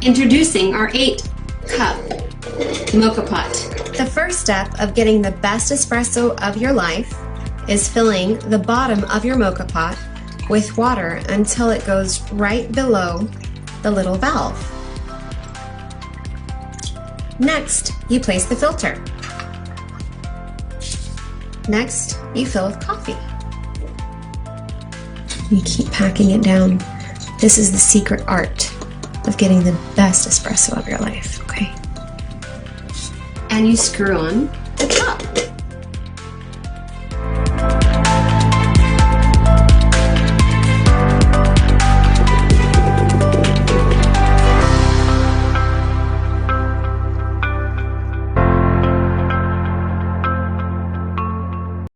Introducing our 8-cup mocha pot. The first step of getting the best espresso of your life is filling the bottom of your mocha pot with water until it goes right below the little valve. Next, you place the filter. Next, you fill with coffee. You keep packing it down. This is the secret art of getting the best espresso of your life, okay? And you screw on